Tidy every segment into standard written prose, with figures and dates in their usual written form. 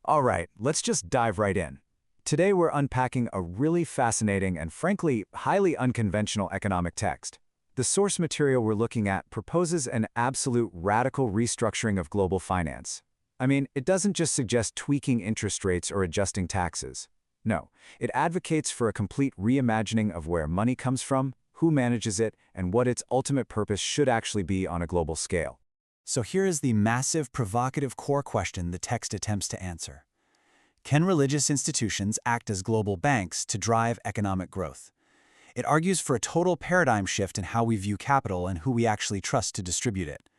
All right, let's just dive right in. Today we're unpacking a really fascinating and frankly, highly unconventional economic text. The source material we're looking at proposes an absolute radical restructuring of global finance. I mean, it doesn't just suggest tweaking interest rates or adjusting taxes. No, it advocates for a complete reimagining of where money comes from, who manages it, and what its ultimate purpose should actually be on a global scale. So here is the massive, provocative core question the text attempts to answer. Can religious institutions act as global banks to drive economic growth? It argues for a total paradigm shift in how we view capital and who we actually trust to distribute it.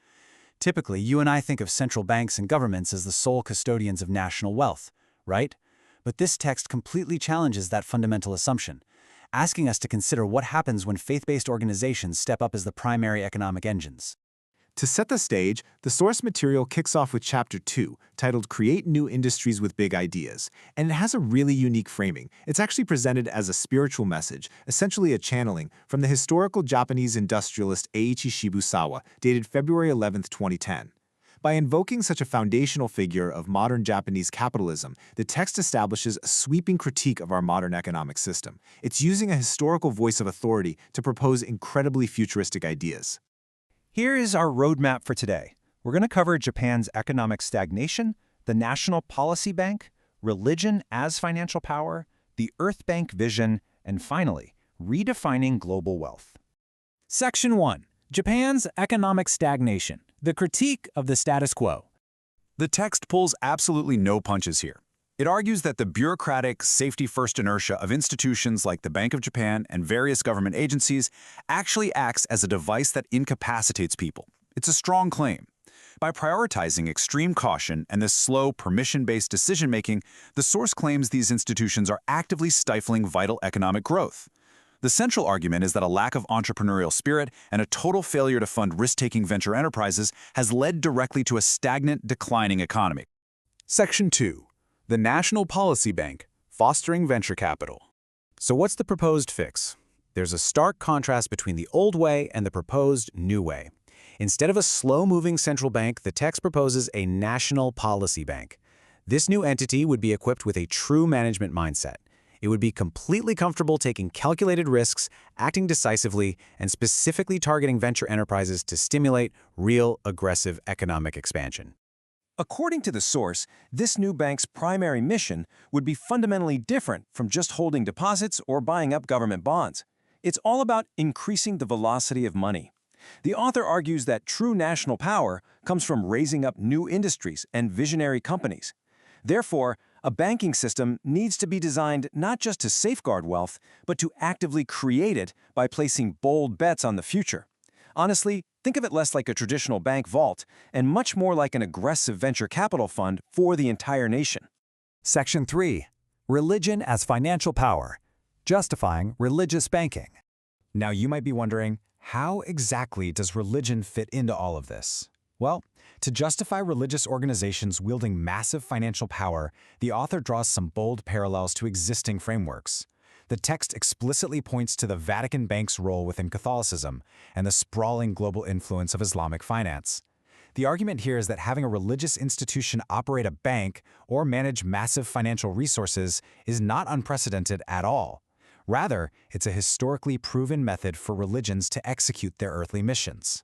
Typically, you and I think of central banks and governments as the sole custodians of national wealth, right? But this text completely challenges that fundamental assumption, asking us to consider what happens when faith-based organizations step up as the primary economic engines. To set the stage, the source material kicks off with Chapter 2, titled Create New Industries with Big Ideas, and it has a really unique framing. It's actually presented as a spiritual message, essentially a channeling, from the historical Japanese industrialist Eiichi Shibusawa, dated February 11, 2010. By invoking such a foundational figure of modern Japanese capitalism, the text establishes a sweeping critique of our modern economic system. It's using a historical voice of authority to propose incredibly futuristic ideas. Here is our roadmap for today. We're going to cover Japan's economic stagnation, the National Policy Bank, religion as financial power, the Earth Bank vision, and finally, redefining global wealth. Section 1. Japan's economic stagnation, the critique of the status quo. The text pulls absolutely no punches here. It argues that the bureaucratic, safety-first inertia of institutions like the Bank of Japan and various government agencies actually acts as a device that incapacitates people. It's a strong claim. By prioritizing extreme caution and this slow, permission-based decision-making, the source claims these institutions are actively stifling vital economic growth. The central argument is that a lack of entrepreneurial spirit and a total failure to fund risk-taking venture enterprises has led directly to a stagnant, declining economy. Section 2. The National Policy Bank, Fostering Venture Capital. So what's the proposed fix? There's a stark contrast between the old way and the proposed new way. Instead of a slow-moving central bank, the text proposes a national policy bank. This new entity would be equipped with a true management mindset. It would be completely comfortable taking calculated risks, acting decisively, and specifically targeting venture enterprises to stimulate real, aggressive economic expansion. According to the source, this new bank's primary mission would be fundamentally different from just holding deposits or buying up government bonds. It's all about increasing the velocity of money. The author argues that true national power comes from raising up new industries and visionary companies. Therefore, a banking system needs to be designed not just to safeguard wealth, but to actively create it by placing bold bets on the future. Honestly, think of it less like a traditional bank vault and much more like an aggressive venture capital fund for the entire nation. Section 3. Religion as Financial Power, Justifying Religious Banking. Now you might be wondering, how exactly does religion fit into all of this? Well, to justify religious organizations wielding massive financial power, the author draws some bold parallels to existing frameworks. The text explicitly points to the Vatican Bank's role within Catholicism and the sprawling global influence of Islamic finance. The argument here is that having a religious institution operate a bank or manage massive financial resources is not unprecedented at all. Rather, it's a historically proven method for religions to execute their earthly missions.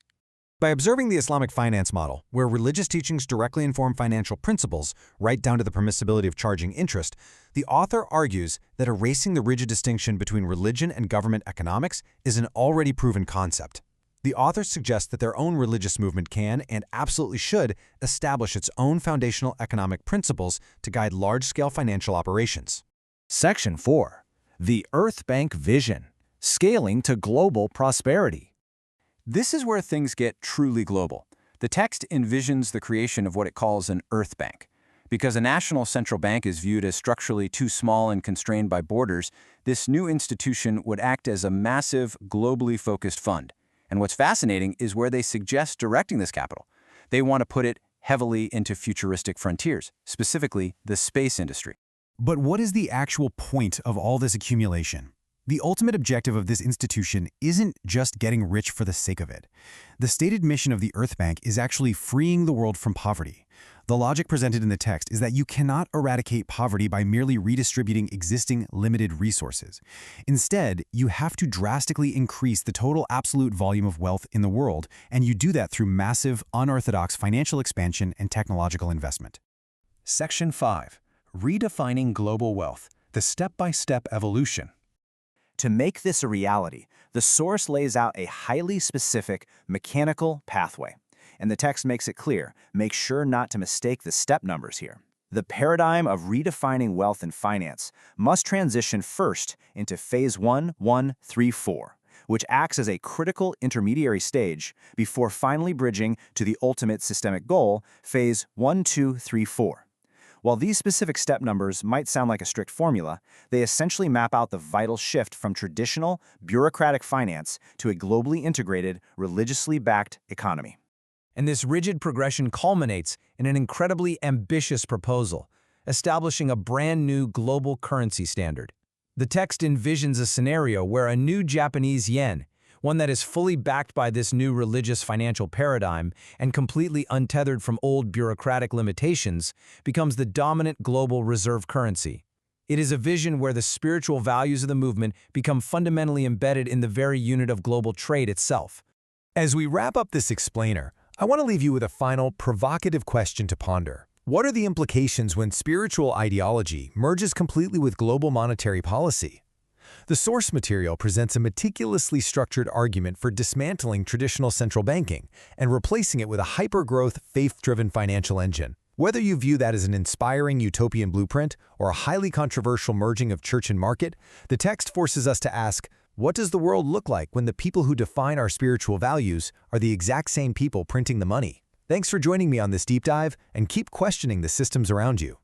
By observing the Islamic finance model, where religious teachings directly inform financial principles, right down to the permissibility of charging interest, the author argues that erasing the rigid distinction between religion and government economics is an already proven concept. The author suggests that their own religious movement can, and absolutely should, establish its own foundational economic principles to guide large-scale financial operations. Section 4. The Earth Bank Vision, Scaling to Global Prosperity. This is where things get truly global. The text envisions the creation of what it calls an Earth Bank. Because a national central bank is viewed as structurally too small and constrained by borders, this new institution would act as a massive, globally focused fund. And what's fascinating is where they suggest directing this capital. They want to put it heavily into futuristic frontiers, specifically the space industry. But what is the actual point of all this accumulation? The ultimate objective of this institution isn't just getting rich for the sake of it. The stated mission of the Earth Bank is actually freeing the world from poverty. The logic presented in the text is that you cannot eradicate poverty by merely redistributing existing limited resources. Instead, you have to drastically increase the total absolute volume of wealth in the world, and you do that through massive, unorthodox financial expansion and technological investment. Section 5. Redefining Global Wealth, the Step-by-Step Evolution. To make this a reality, the source lays out a highly specific, mechanical pathway. And the text makes it clear, make sure not to mistake the step numbers here. The paradigm of redefining wealth and finance must transition first into phase 1, 1, 3, 4, which acts as a critical intermediary stage before finally bridging to the ultimate systemic goal, phase 1, 2, 3, 4. While these specific step numbers might sound like a strict formula, they essentially map out the vital shift from traditional, bureaucratic finance to a globally integrated, religiously backed economy. And this rigid progression culminates in an incredibly ambitious proposal, establishing a brand new global currency standard. The text envisions a scenario where a new Japanese yen, one that is fully backed by this new religious financial paradigm and completely untethered from old bureaucratic limitations, becomes the dominant global reserve currency. It is a vision where the spiritual values of the movement become fundamentally embedded in the very unit of global trade itself. As we wrap up this explainer, I want to leave you with a final, provocative question to ponder. What are the implications when spiritual ideology merges completely with global monetary policy? The source material presents a meticulously structured argument for dismantling traditional central banking and replacing it with a hyper-growth, faith-driven financial engine. Whether you view that as an inspiring utopian blueprint or a highly controversial merging of church and market, the text forces us to ask, what does the world look like when the people who define our spiritual values are the exact same people printing the money? Thanks for joining me on this deep dive, and keep questioning the systems around you.